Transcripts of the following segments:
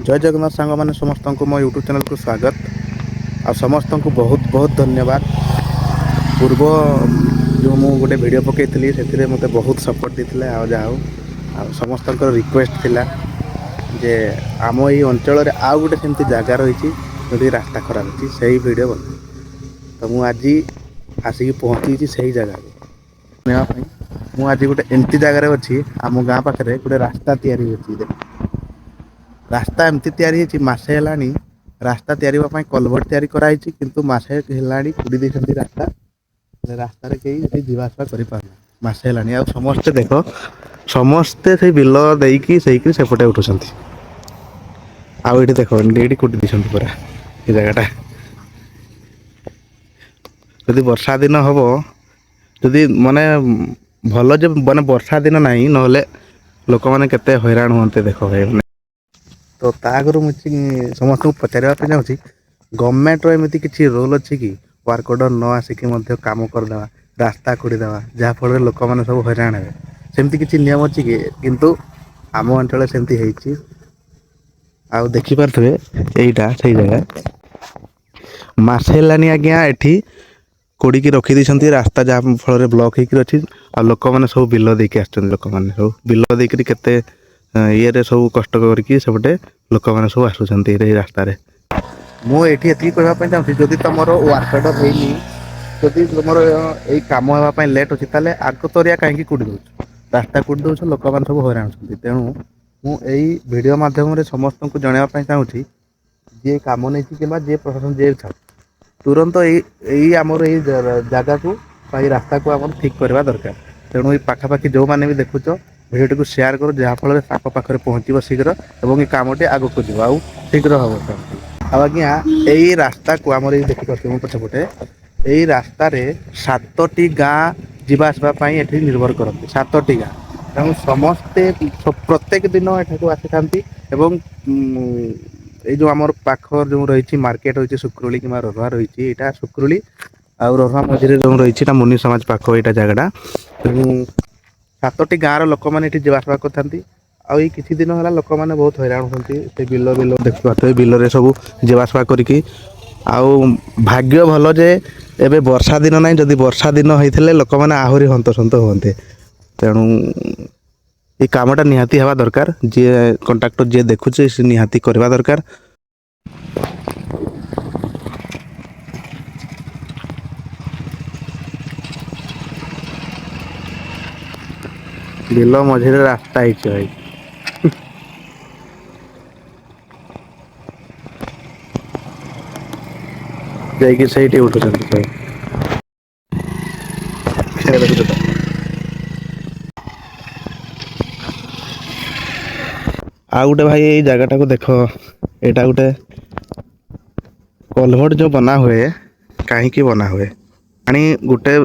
जय जगन्नाथ सांग मैंने समस्त को मो यूट्यूब चैनल को स्वागत आ समस्त को बहुत बहुत धन्यवाद। पूर्व जो मु गोटे वीडियो पकई से मत बहुत सपोर्ट देते आ समस्त रिक्वेस्ट थिला जे आम ये अंचल आउ गोटे सेमती जगह रही जो रास्ता खराब होती से वीडियो बन तो मुझे आज आसिक पहुँची से जगह मुझे आज गोटे एमती जगार अच्छी आम गाँ पाखे गोटे रास्ता तैयारी रास्ता एमती तैयारी मसे है रास्ता तैयारी कलभट तैयारी कराई किंतु मसे है कुड़ी देती रास्ता रास्ता कहीं जीवासवा करसे है समस्ते देख समस्ते से बिल देकी सेपटे उठुं आउ ये देख ये कुटी दी पूरा ये जगटा जदि वर्षा दिन हम जदि माने भल जो माने वर्षा दिन ना ना लोक मैंने केते हैरान होते देख भाई तो तागर मुझे समस्त को पचारे चाहूँगी गवर्नमेंट एमती किसी रोल अच्छी कि वर्क ऑर्डर न आसिक कम करदे रास्ता खोदेवा जहाँफल लोक मैंने सब हैरान हे सेमती किसी नियम अच्छी कि किंतु आम अंचल सेमती है आउ देखिपे यहीटा से जगह मसे है आज्ञा एटी कोड़ी रखी रास्ता जहाँ फल ब्लॉक होती आ लोक मैंने सब बिल देके आसुँच लोक मैंने सब बिल देकर केते ये सब कष्ट करके सेपटे लोक मैंने सब आसुँच रास्तार मुझे कहवाई चाहूँगी जदि तुम वर्क ऑर्डर होनी जदि तुम यही कम होगापी लेट अच्छी ताले आग तरिया कहीं कुड़ी दौ रास्ता कुड़ी दौ लोक मैंने सब हैरान होती तेणु मुझे भिडियो मध्यम समस्त को जनवाई चाहूँगी जी कम नहीं कि जी प्रशासन जी था तुरंत यही आमर यही जगह को रास्ता को आम ठीक करवा दरकार तेणु ये पाखापाखि जो मैंने भी देखुच भिडियो को शेयर करो जहाँफल पाखे पहुँचब शीघ्र और ये कमटी आगक जीव आउ शीघ्र हम आज्ञा यही रास्ता को आम देखिए पछपटे यही रास्ता 7टी गाँ जावासवाई ये निर्भर करती 7टी गाँ तेणु समस्ते प्रत्येक दिन एठाक आसी था ये जो आम पाखर जो रही मार्केट रही सुक्रुली कि रोहा रही यहाँ सुक्रुली आउ रोहा मझे जो रही मुनि समाज पाख यहाँ जगटा तेणु 7टी गाँव लोक मैंने जावासवा करते आई किसी दिन है लोक मैंने बहुत हैरान होती से बिल बिल देखिए बिल सब जावासवा करके भाग्य भल जे एबे वर्षा दिन ना जदि वर्षा दिन होते लोक मैंने आहरी हंतसंत होते तेणु ये कामटा निहाती हवा दरकार जी कंट्राक्टर जी देखुचे से निहाती करवा दरकार बिल मझे रास्ता है जाइए सही उठुं आ गोटे भाई ये जगटा को देख यहाँ गोटे कलभट जो बना हुए कहीं बना हुए पानी गोटे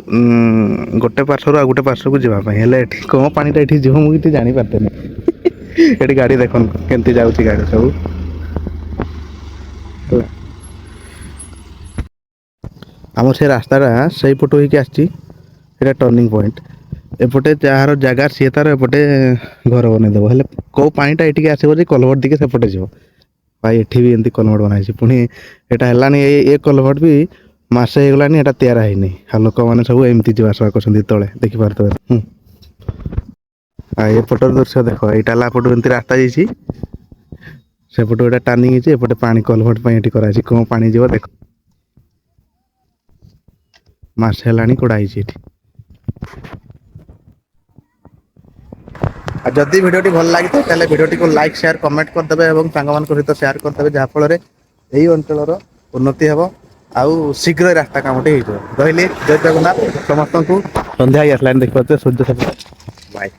गोटे पार्श्वर आ गोटे पार्श्व को जावाई कौन पाटा ये जीव मुझे जानी पारते ये गाड़ी देख केमती जाऊँगी गाड़ी सब आम से रास्ताटा से पटू होगी आसी टर्निंग पॉइंट एपटे जार जगह सी तार एपटे घर बनईदेव हेल्ले कौ पाटा ये आसो कलभट दिखे सेपटे जीव भाई एठी भी एमती कलभट बनाई पुणी यहाँ है ये कलभट भी मसे होगलानी यहाँ तैयार है आ लोक मैंने सब एमती जावासवा कर तले देखिपे एपटर दृश्य देख यहाँ पटू एमती रास्ता जाइए सेपटू यहाँ टर्निंग एपटे पानी कलभट पर कराई कौन पानी जीव देख मसे है कड़ाई जदि भिडियो भल लगी तो भिडियो को लाइक शेयर कमेंट करदे और सांग मान सहित शेयर करदे जहाँफल यही अंचल उन्नति हे आउ शीघ्र रास्ता कामटे हो रही जय जगन्नाथ समस्त को संध्या आसलानी देखिए सूर्य बाय।